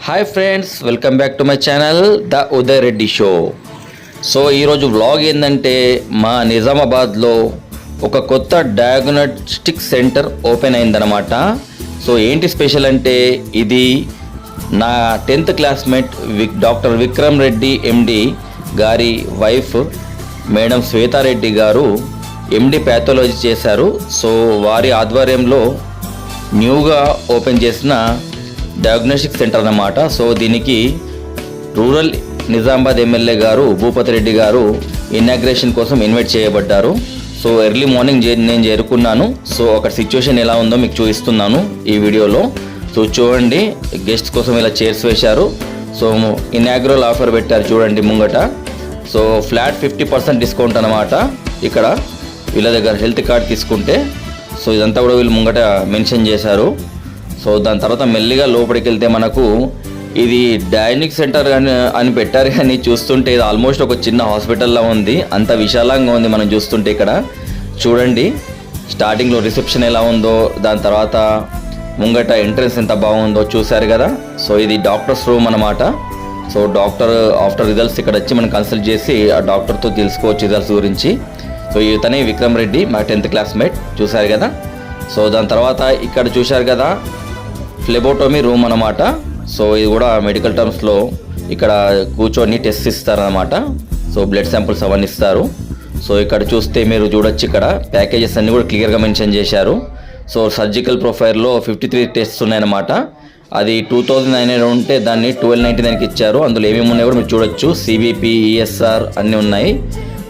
Hi friends, welcome back to my channel the Uday Reddy show. So ఈరోజు vlog ఏంటంటే మా నిజామాబాద్లో ఒక కొత్త డయాగ్నోస్టిక్ సెంటర్ ఓపెన్ అయిందనమాట. సో ఏంటి స్పెషల్ అంటే ఇది నా 10th classmate doctor Vikram Reddy MD గారి వైఫ్ మేడం శ్వేతారెడ్డి గారు ఎండి ప్యాథాలజీ చేశారు. సో వారి ఆధ్వర్యంలో న్యూగా ఓపెన్ చేసిన డయాగ్నోస్టిక్ సెంటర్ అన్నమాట. సో దీనికి రూరల్ నిజామాబాద్ ఎమ్మెల్యే గారు భూపతి రెడ్డి గారు ఇనాగ్రేషన్ కోసం ఇన్వైట్ చేయబడ్డారు. సో ఎర్లీ మార్నింగ్ నేను చేరుకున్నాను. సో అక్కడ సిచ్యువేషన్ ఎలా ఉందో మీకు చూపిస్తున్నాను ఈ వీడియోలో. సో చూడండి, గెస్ట్స్ కోసం ఇలా చైర్స్ వేశారు. సో ఇనాగ్రల్ ఆఫర్ పెట్టారు చూడండి ముంగట. సో ఫ్లాట్ 50% డిస్కౌంట్ అనమాట. ఇక్కడ వీళ్ళ దగ్గర హెల్త్ కార్డ్ తీసుకుంటే సో ఇదంతా కూడా వీళ్ళు ముంగట మెన్షన్ చేశారు. సో దాని తర్వాత మెల్లిగా లోపలికి వెళ్తే మనకు ఇది డయాగ్నోస్టిక్ సెంటర్ అని పెట్టారు, కానీ చూస్తుంటే ఇది ఆల్మోస్ట్ ఒక చిన్న హాస్పిటల్లా ఉంది. అంత విశాలంగా ఉంది మనం చూస్తుంటే. ఇక్కడ చూడండి, స్టార్టింగ్లో రిసెప్షన్ ఎలా ఉందో, దాని తర్వాత ముంగట ఎంట్రన్స్ ఎంత బాగుందో చూశారు కదా. సో ఇది డాక్టర్స్ రూమ్ అన్నమాట. సో డాక్టర్ ఆఫ్టర్ రిజల్ట్స్ ఇక్కడ వచ్చి మనం కన్సల్ట్ చేసి ఆ డాక్టర్తో తెలుసుకోవచ్చు రిజల్ట్స్ గురించి. సో ఇతనే విక్రమ్ రెడ్డి, మా 10th క్లాస్మేట్, చూశారు కదా. సో దాని తర్వాత ఇక్కడ చూశారు కదా ఫ్లెబోటోమీ రూమ్ అన్నమాట. సో ఇది కూడా మెడికల్ టర్మ్స్లో ఇక్కడ కూర్చొని టెస్ట్ ఇస్తారనమాట. సో బ్లడ్ శాంపుల్స్ అవన్నీ ఇస్తారు. సో ఇక్కడ చూస్తే మీరు చూడొచ్చు, ఇక్కడ ప్యాకేజెస్ అన్నీ కూడా క్లియర్గా మెన్షన్ చేశారు. సో సర్జికల్ ప్రొఫైల్లో 53 టెస్ట్స్ ఉన్నాయన్నమాట. అది 2999 ఉంటే దాన్ని 1299కి ఇచ్చారు. అందులో ఏమేమి ఉన్నాయో కూడా మీరు చూడొచ్చు. సిబిపి, ఈఎస్ఆర్ అన్నీ ఉన్నాయి.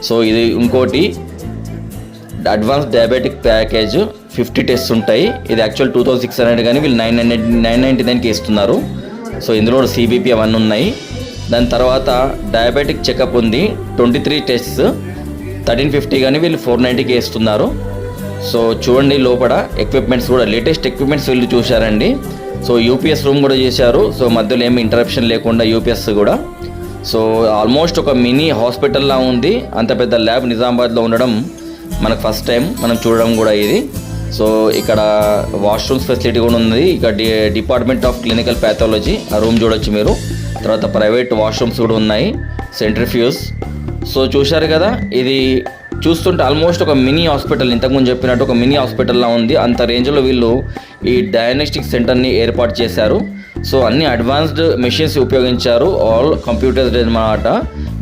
సో ఇది ఇంకోటి అడ్వాన్స్ డయాబెటిక్ ప్యాకేజ్ 50 టెస్ట్ ఉంటాయి. ఇది యాక్చువల్ 2600 కానీ వీళ్ళు 999కి ఇస్తున్నారు. సో ఇందులో సిబిపి అవన్నీ ఉన్నాయి. దాని తర్వాత డయాబెటిక్ చెకప్ ఉంది, 23 టెస్ట్స్ 1350 కానీ వీళ్ళు 490కి ఇస్తున్నారు. సో చూడండి లోపల ఎక్విప్మెంట్స్ కూడా లేటెస్ట్ ఎక్విప్మెంట్స్ వీళ్ళు చూశారండి. సో యూపీఎస్ రూమ్ కూడా చేశారు. సో మధ్యలో ఏమి ఇంటరప్షన్ లేకుండా యూపీఎస్ కూడా. సో ఆల్మోస్ట్ ఒక మినీ హాస్పిటల్లా ఉంది. అంత పెద్ద ల్యాబ్ నిజామాబాద్లో ఉండడం మనకు ఫస్ట్ టైం మనం చూడడం కూడా ఇది. సో ఇక్కడ వాష్రూమ్స్ ఫెసిలిటీ కూడా ఉంది. ఇక్కడ డిపార్ట్మెంట్ ఆఫ్ క్లినికల్ ప్యాథాలజీ ఆ రూమ్ చూడొచ్చు మీరు. తర్వాత ప్రైవేట్ వాష్రూమ్స్ కూడా ఉన్నాయి, సెంట్రిఫ్యూజ్. సో చూశారు కదా, ఇది చూస్తుంటే ఆల్మోస్ట్ ఒక మినీ హాస్పిటల్, ఇంతకుముందు చెప్పినట్టు ఒక మినీ హాస్పిటల్లా ఉంది. అంత రేంజ్లో వీళ్ళు ఈ డయాగ్నోస్టిక్ సెంటర్ని ఏర్పాటు చేశారు. సో అన్ని అడ్వాన్స్డ్ మెషిన్స్ ఉపయోగించారు, ఆల్ కంప్యూటర్స్ అన్నమాట.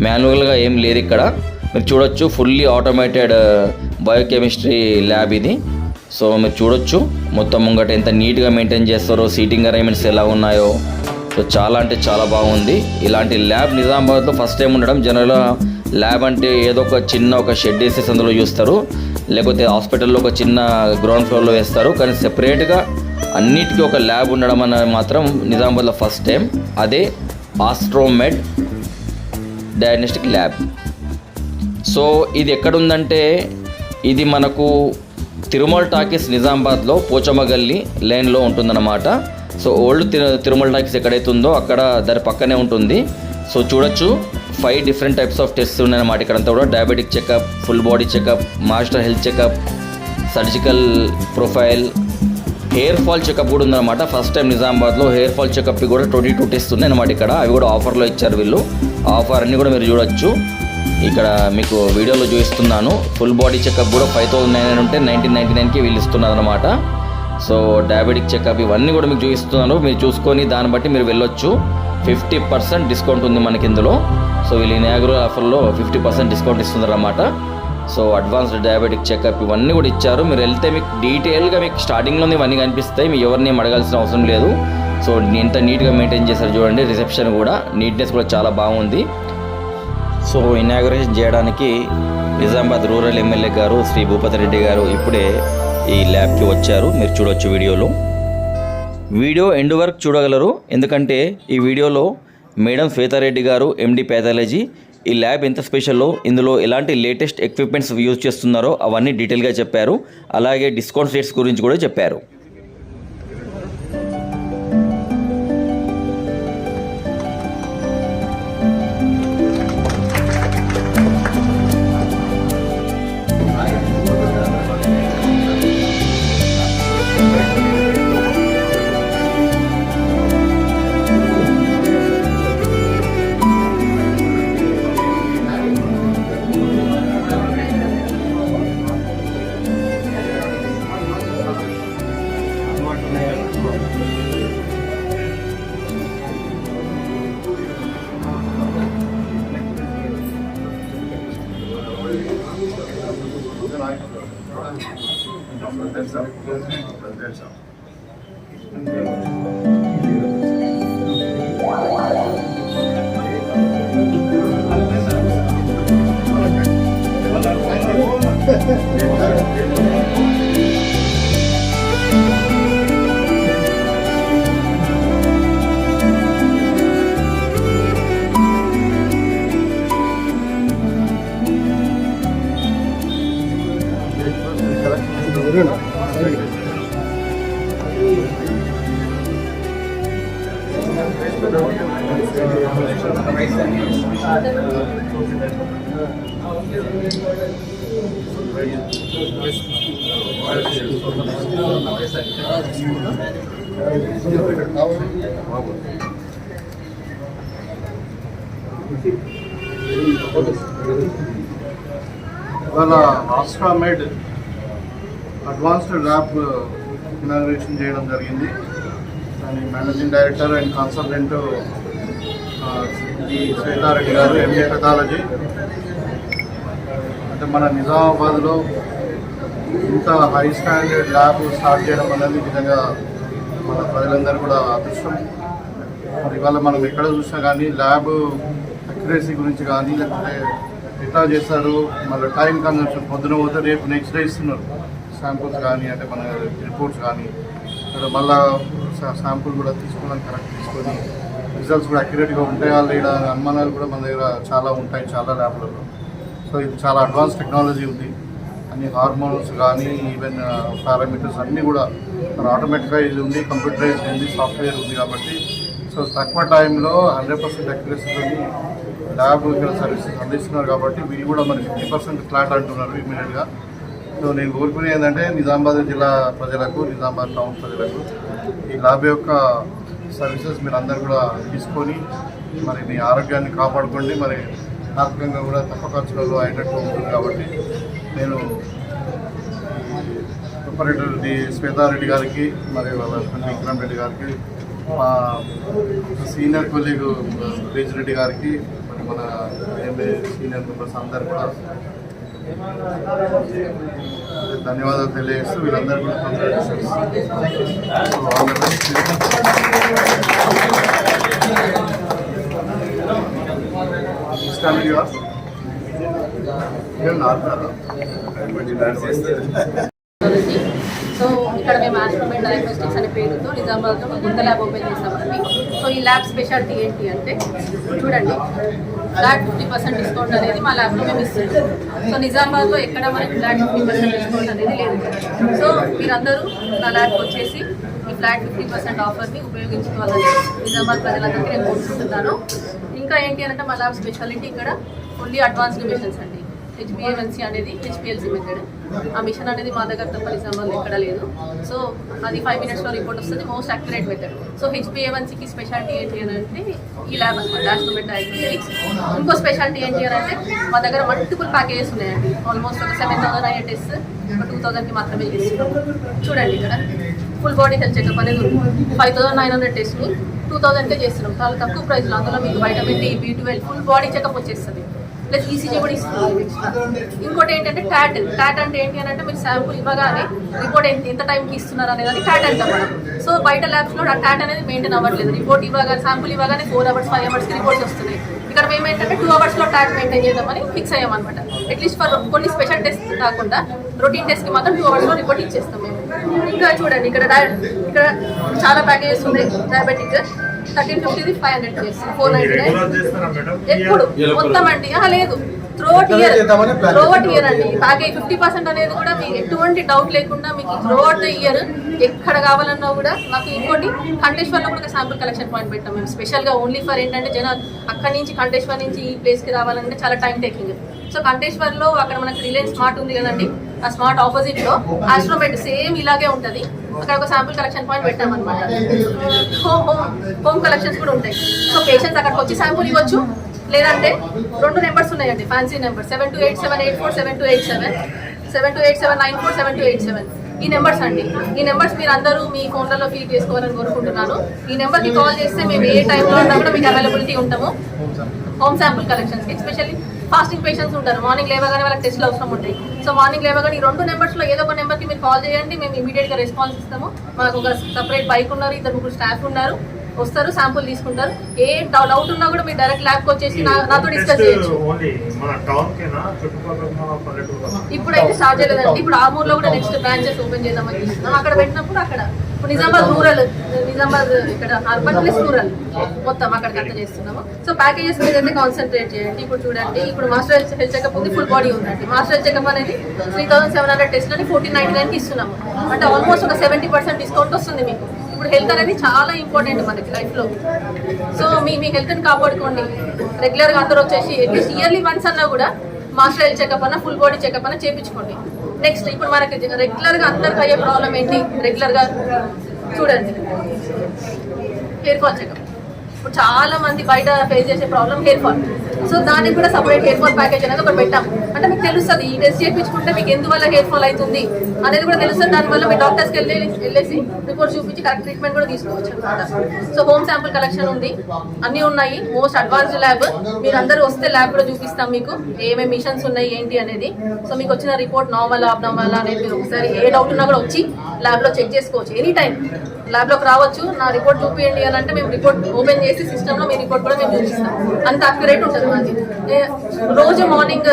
మాన్యువల్గా ఏం లేదు ఇక్కడ. మీరు చూడొచ్చు ఫుల్లీ ఆటోమేటెడ్ బయోకెమిస్ట్రీ ల్యాబ్ ఇది. సో మీరు చూడొచ్చు మొత్తం ముంగట ఎంత నీట్గా మెయింటైన్ చేస్తారో, సీటింగ్ అరేంజ్మెంట్స్ ఎలా ఉన్నాయో. సో చాలా అంటే చాలా బాగుంది. ఇలాంటి ల్యాబ్ నిజామాబాద్లో ఫస్ట్ టైం ఉండడం. జనరల్గా ల్యాబ్ అంటే ఏదో ఒక చిన్న ఒక షెడ్ వేసేసి అందులో చూస్తారు, లేకపోతే హాస్పిటల్లో ఒక చిన్న గ్రౌండ్ ఫ్లోర్లో వేస్తారు. కానీ సెపరేట్గా అన్నిటికీ ఒక ల్యాబ్ ఉండడం అనేది మాత్రం నిజామాబాద్లో ఫస్ట్ టైం. అదే ఆస్ట్రోమెడ్ డయాగ్నోస్టిక్ ల్యాబ్. సో ఇది ఎక్కడుందంటే ఇది మనకు తిరుమల టాకీస్ నిజామాబాద్లో పోచమ్మ గల్లీ లైన్లో ఉంటుందన్నమాట. సో ఓల్డ్ తిరుమల టాకీస్ ఎక్కడైతే ఉందో అక్కడ దాని పక్కనే ఉంటుంది. సో చూడొచ్చు 5 డిఫరెంట్ టైప్స్ ఆఫ్ టెస్ట్స్ ఉన్నాయన్నమాట. ఇక్కడంతా కూడా diabetic checkup, full body checkup, master health checkup, surgical profile, hair fall checkup కూడా ఉందన్నమాట. ఫస్ట్ టైం నిజామాబాద్లో హెయిర్ ఫాల్ చెకప్కి కూడా 22 టెస్ట్ ఉన్నాయన్నమాట ఇక్కడ. అవి కూడా ఆఫర్లో ఇచ్చారు వీళ్ళు. ఆఫర్ అన్నీ కూడా మీరు చూడొచ్చు. ఇక్కడ మీకు వీడియోలో చూపిస్తున్నాను. ఫుల్ బాడీ చెకప్ కూడా 5999 ఉంటే 1999కి వీళ్ళు ఇస్తున్నారు అనమాట. సో డయాబెటిక్ చెకప్ ఇవన్నీ కూడా మీకు చూపిస్తున్నాను. మీరు చూసుకొని దాన్ని బట్టి మీరు వెళ్ళొచ్చు. 50% డిస్కౌంట్ ఉంది మనకి ఇందులో. సో వీళ్ళు ఇనాగ్రల్ ఆఫర్లో 50% డిస్కౌంట్ ఇస్తున్నారు అన్నమాట. సో అడ్వాన్స్డ్ డయాబెటిక్ చెకప్ ఇవన్నీ కూడా ఇచ్చారు. మీరు వెళ్తే మీకు డీటెయిల్గా మీకు స్టార్టింగ్లోనే ఇవన్నీ కనిపిస్తాయి. మీకు ఎవరిని అడగాల్సిన అవసరం లేదు. సో ఎంత నీట్గా మెయింటైన్ చేశారు చూడండి. రిసెప్షన్ కూడా నీట్నెస్ కూడా చాలా బాగుంది. సో ఇనాగ్రేషన్ చేయడానికి నిజామాబాద్ రూరల్ ఎమ్మెల్యే గారు శ్రీ భూపతి రెడ్డి గారు ఇప్పుడే ఈ ల్యాబ్కి వచ్చారు. మీరు చూడొచ్చు వీడియోలో. వీడియో ఎండ్ వరకు చూడగలరు, ఎందుకంటే ఈ వీడియోలో మేడం శ్వేతారెడ్డి గారు ఎండి ప్యాథాలజీ ఈ ల్యాబ్ ఎంత స్పెషల్లో, ఇందులో ఎలాంటి లేటెస్ట్ ఎక్విప్మెంట్స్ యూజ్ చేస్తున్నారో అవన్నీ డీటెయిల్గా చెప్పారు. అలాగే డిస్కౌంట్ రేట్స్ గురించి కూడా చెప్పారు. ఇవాళ ఆస్ట్రామెడ్ అడ్వాన్స్డ్ ల్యాబ్ ఇనాగ్రేషన్ చేయడం జరిగింది. దాని managing director and consultant Swetha Reddy గారు, ఎంఏ పెథాలజీ. అంటే మన నిజామాబాద్లో ఇంత హై స్టాండర్డ్ ల్యాబ్ స్టార్ట్ చేయడం అనేది నిజంగా మన ప్రజలందరూ కూడా అదృష్టం. మరి ఇవాళ మనం ఎక్కడ చూసినా కానీ ల్యాబ్ అక్యురసీ గురించి కానీ, లేకపోతే ఎట్లా చేస్తారు, మళ్ళీ టైం కన్సంప్షన్, పొద్దున పోతే రేపు నెక్స్ట్ డే ఇస్తున్నారు శాంపుల్స్ కానీ, అంటే మన రిపోర్ట్స్ కానీ, మళ్ళీ శాంపుల్ కూడా తీసుకోవడానికి కరెక్ట్ తీసుకొని రిజల్ట్స్ కూడా అక్యురేట్గా ఉంటాయా లేదా అనుమానాలు కూడా మన దగ్గర చాలా ఉంటాయి చాలా ల్యాబ్లలో. సో ఇది చాలా అడ్వాన్స్ టెక్నాలజీ ఉంది. అన్ని హార్మోన్స్ కానీ ఈవెన్ పారామీటర్స్ అన్నీ కూడా ఆటోమేటిక్గా ఉంది, కంప్యూటరైజ్ ఉంది, సాఫ్ట్వేర్ ఉంది. కాబట్టి సో తక్కువ టైంలో 100% అక్యురసీతో ల్యాబ్ ఇక్కడ సర్వీసెస్ అందిస్తున్నారు. కాబట్టి వీళ్ళు కూడా మరి 50% ఫ్లాట్ అంటున్నారు ఇమీడియట్గా. సో నేను కోరుకునేది ఏంటంటే నిజామాబాద్ జిల్లా ప్రజలకు, నిజామాబాద్ టౌన్ ప్రజలకు ఈ ల్యాబ్ యొక్క సర్వీసెస్ మీరు అందరు కూడా తీసుకొని మరి మీ ఆరోగ్యాన్ని కాపాడుకోండి. మరి ఆర్థికంగా కూడా తక్కువ ఖర్చులలో అయ్యేటట్టు ఉంటుంది. కాబట్టి నేను ఆపరేటర్ శ్వేతారెడ్డి గారికి, మరి వాళ్ళ విక్రమ్ రెడ్డి గారికి, మా సీనియర్ కొలీగ్ రెడ్డి గారికి, మరి మన ఎంఏ సీనియర్ మెంబర్స్ అందరు కూడా ధన్యవాదాలు తెలియజేస్తూ వీళ్ళందరూ కూడా సో ఇక్కడ మేము ఆస్ట్రోమెడ్ డయాగ్నోస్టిక్స్ అనే పేరుతో నిజామాబాద్లో కొత్త ల్యాబ్ ఓపెన్ చేస్తామండి. సో ఈ ల్యాబ్ స్పెషాలిటీ ఏంటి అంటే చూడండి, ఫ్లాట్ 50% డిస్కౌంట్ అనేది మా ల్యాబ్లో మేము ఇస్తున్నాం. సో నిజామాబాద్లో ఎక్కడ మనకి ఫ్లాట్ 50% డిస్కౌంట్ అనేది లేదు. సో మీరందరూ నా ల్యాబ్కి వచ్చేసి ఈ ఫ్లాట్ 50% ఆఫర్ని ఉపయోగించుకోవాలని నిజామాబాద్ ప్రజలందరికీ నేను కోరుకుంటున్నాను. ఇంకా ఏంటి అంటే మా ల్యాబ్ స్పెషాలిటీ ఇక్కడ ఓన్లీ అడ్వాన్స్డ్ మిషన్స్ అండి. HbA1c అనేది HPLC మెథడ్. ఆ మిషన్ అనేది మా దగ్గర తప్ప నిజామాబాద్లో ఎక్కడ లేదు. సో అది 5 minutesలో రిపోర్ట్ వస్తుంది, మోస్ట్ అక్యురేట్ మెథడ్. సో HbA1cకి స్పెషాలిటీ ఏంటి అని అంటే ఈ ల్యాబ్ అనమాట, ఆస్ట్రోమెడ్ డయాగ్నోస్టిక్స్. ఇంకో స్పెషాలిటీ ఏంటి అని అంటే మా దగ్గర మల్టిపుల్ ప్యాకేజెస్ ఉన్నాయండి. ఆల్మోస్ట్ ఒక 7,000 అయ్యే టెస్ట్ ఒక 2,000కి మాత్రమే చేస్తున్నాం. చూడండి ఇక్కడ ఫుల్ బాడీ హెల్త్ చెకప్ అనేది ఉంది. 5,900 టెస్ట్ని 2,000కే చేస్తున్నాం, చాలా తక్కువ ప్రైస్లో. అందులో మీకు vitamin D, B12 full body checkup వచ్చేస్తుంది. ప్లస్ ఈసీజీ కూడా ఇస్తుంది. ఇంకోటి ఏంటంటే ట్యాట్ అంటే ఏంటి అని అంటే మీరు శాంపుల్ ఇవ్వగానే రిపోర్ట్ ఎంత టైంకి ఇస్తున్నారు అనేది ట్యాట్ అంటాం మనం. సో బయట ల్యాబ్స్లో ఆ ట్యాట్ అనేది మెయింటైన్ అవ్వట్లేదు. రిపోర్ట్ ఇవ్వగానే శాంపుల్ ఇవ్వగానే 4 hours 5 hours రిపోర్ట్స్ వస్తున్నాయి. ఇక్కడ మేము ఏంటంటే 2 hours ట్యాట్ మెయింటైన్ చేద్దామని ఫిక్స్ అయ్యామన్నమాట. అట్లీస్ట్ ఫర్ కొన్ని స్పెషల్ టెస్ట్ కాకుండా రొటీన్ టెస్ట్కి మాత్రం 2 hours రిపోర్ట్ ఇచ్చేస్తాం మేము. ఇంకా చూడండి ఇక్కడ చాలా ప్యాకేజెస్ ఉన్నాయి. డయాబెటిక్ 1350 500 చేస్తాం, 499 ఎప్పుడు మొత్తం అండి. లేదు త్రోట్ ఇయర్ అండి. ప్యాకేజ్ 50% అనేది కూడా మీకు ఎటువంటి డౌట్ లేకుండా మీకు త్రోట్ ద ఇయర్ ఎక్కడ కావాలన్నా కూడా. నాకు ఇంకోటి కంటేశ్వర్లో కూడా ఒక శాంపుల్ కలెక్షన్ పాయింట్ పెట్టాం మేము స్పెషల్గా ఓన్లీ ఫర్ ఏంటంటే జనాలు అక్కడి నుంచి కంటేశ్వర్ నుంచి ఈ ప్లేస్కి రావాలంటే చాలా టైం టేకింగ్. సో కంటేశ్వర్లో అక్కడ మనకి రిలయన్స్ స్మార్ట్ ఉంది కదండి, ఆ స్మార్ట్ ఆపోజిట్లో ఆస్ట్రోమెడ్ సేమ్ ఇలాగే ఉంటుంది. అక్కడ ఒక శాంపుల్ కలెక్షన్ పాయింట్ పెట్టామన్నమాట. హోమ్ కలెక్షన్స్ కూడా ఉంటాయి. సో పేషెంట్స్ అక్కడికి వచ్చి శాంపుల్ ఇవ్వచ్చు. లేదంటే 2 నెంబర్స్ ఉన్నాయండి, ఫ్యాన్సీ నెంబర్ 728784 7287 728794 7287. ఈ నెంబర్స్ అండి. ఈ నెంబర్స్ మీరు అందరూ మీ ఫోన్లలో ఫీడ్ చేసుకోవాలని కోరుకుంటున్నాను. ఈ నెంబర్కి కాల్ చేస్తే మేము ఏ టైంలో ఉన్నా కూడా మీకు అవైలబిలిటీ ఉంటాము. హోమ్ శాంపుల్ కలెక్షన్స్కి ఎస్పెషల్లీ ఫాస్టింగ్ పేషెంట్స్ ఉంటారు, మార్నింగ్ లేవగానే వాళ్ళకి టెస్ట్లు అవసరం ఉంటాయి. సో మార్నింగ్ లేవగానే ఈ 2 నెంబర్స్లో ఏదో ఒక నెంబర్కి మీరు కాల్ చేయండి, మేము ఇమీడియట్గా రెస్పాన్స్ ఇస్తాము. మాకు ఒక సపరేట్ బైక్ ఉన్నారు, 2-3 స్టాఫ్ ఉన్నారు, వస్తారు శాంపుల్ తీసుకుంటారు. ఏ డౌట్ ఉన్నా కూడా మీరు డైరెక్ట్ ల్యాబ్కి వచ్చేసి నాతో డిస్కస్ చేయొచ్చు. ఇప్పుడైతే స్టార్ట్ చేయలేదండి. ఇప్పుడు ఆమూర్లో కూడా నెక్స్ట్ బ్రాంచెస్ ఓపెన్ చేద్దామని చూస్తున్నాం. అక్కడ పెట్టినప్పుడు అక్కడ ఇప్పుడు నిజామాబాద్ రూరల్, నిజామాబాద్ ఇక్కడ అర్బన్ ప్లస్ రూరల్ మొత్తం అక్కడికి అంతా చేస్తున్నాము. సో ప్యాకేజెస్ మీద అయితే కాన్సన్ట్రేట్ చేయండి. ఇప్పుడు చూడండి, ఇప్పుడు మాస్టర్ హెల్త్ చెకప్ ఉంది, ఫుల్ బాడీ ఉందండి. మాస్టర్ హెల్త్ చెకప్ అనేది 3,700 టెస్ట్లని 1499కి ఇస్తున్నాము. అంటే ఆల్మోస్ట్ ఒక 70% డిస్కౌంట్ వస్తుంది మీకు. ఇప్పుడు హెల్త్ అనేది చాలా ఇంపార్టెంట్ మనకి లైఫ్లో. సో మీ హెల్త్ని కాపాడుకోండి. రెగ్యులర్గా అందరూ వచ్చేసి అట్లీస్ట్ ఇయర్లీ వన్స్ అన్నా కూడా మాస్టర్ హెల్త్ చెకప్ అన్నా ఫుల్ బాడీ చెకప్ అన్నా చేయించుకోండి. నెక్స్ట్ ఇప్పుడు మనకి రెగ్యులర్గా అందరికి అయ్యే ప్రాబ్లం ఏంటి? రెగ్యులర్గా చూడండి హెయిర్ ఫాల్ చెకప్. ఇప్పుడు చాలా మంది బయట ఫేస్ చేసే ప్రాబ్లం హెయిర్ ఫాల్. సో దానికి కూడా సపరేట్ హెయిర్ ఫాల్ ప్యాకేజ్ అనేది ఒకటి పెట్టాం. అంటే మీకు తెలుస్తుంది ఈ టెస్ట్ చేయించుకుంటే మీకు ఎందువల్ల హెయిర్ ఫాల్ అవుతుంది అనేది కూడా తెలుస్తుంది. దానివల్ల మీ డాక్టర్స్కి వెళ్ళేసి రిపోర్ట్ చూపించి కరెక్ట్ ట్రీట్మెంట్ కూడా తీసుకోవచ్చు అనమాట. సో హోమ్ శాంపుల్ కలెక్షన్ ఉంది, అన్నీ ఉన్నాయి. Most advanced lab. మీరు అందరూ వస్తే ల్యాబ్ కూడా చూపిస్తాం మీకు ఏమేమి మిషన్స్ ఉన్నాయి ఏంటి అనేది. సో మీకు వచ్చిన రిపోర్ట్ నార్మల్ అబ్నార్మల్ అనేది మీరు ఒకసారి ఏ డౌట్ ఉన్నా కూడా వచ్చి ల్యాబ్లో చెక్ చేసుకోవచ్చు. ఎనీ టైం ల్యాబ్లోకి రావచ్చు. నా రిపోర్ట్ చూపించండి అని అంటే మేము రిపోర్ట్ ఓపెన్ చేసి సిస్టంలో మీ రిపోర్ట్ కూడా మేము చూపిస్తాం. అంత అక్యురేట్ ఉంటుంది మాది. రోజు మార్నింగ్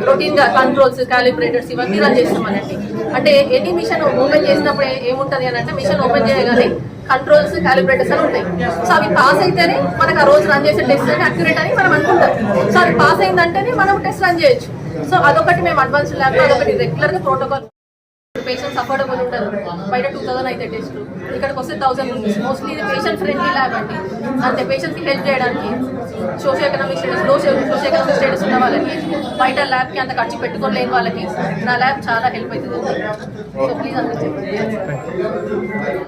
రొటీన్గా కంట్రోల్స్ క్యాలిబ్రేటర్స్ ఇవన్నీ రన్ చేస్తామనండి. అంటే ఎనీ మిషన్ ఓపెన్ చేసినప్పుడు ఏముంటుంది అని అంటే మిషన్ ఓపెన్ చేయగానే కంట్రోల్స్ క్యాలిబ్రేటర్స్ అని ఉంటాయి. సో అవి పాస్ అయితేనే మనకు ఆ రోజు రన్ చేసే టెస్ట్ అని అక్యురేట్ అని మనం అనుకుంటాం. సో అవి పాస్ అయిందంటేనే మనం టెస్ట్ రన్ చేయొచ్చు. సో అదొకటి మేము అడ్వాన్స్ ల్యాబ్లో అదొకటి రెగ్యులర్గా ప్రోటోకాల్. పేషెంట్స్ అఫోర్డబుల్ ఉండదు. బయట 2000 అయితే టెస్ట్లు, ఇక్కడికి వస్తే 1000 రూపీస్. మోస్ట్లీ ఇది పేషెంట్ ఫ్రెండ్లీ ల్యాబ్ అండి. అంటే పేషెంట్స్కి హెల్ప్ చేయడానికి social economic status social economic status ఉన్న వాళ్ళకి బయట ల్యాబ్కి అంత ఖర్చు పెట్టుకోలేని వాళ్ళకి నా ల్యాబ్ చాలా హెల్ప్ అవుతుంది. సో ప్లీజ్ అందరూ చెప్పండి.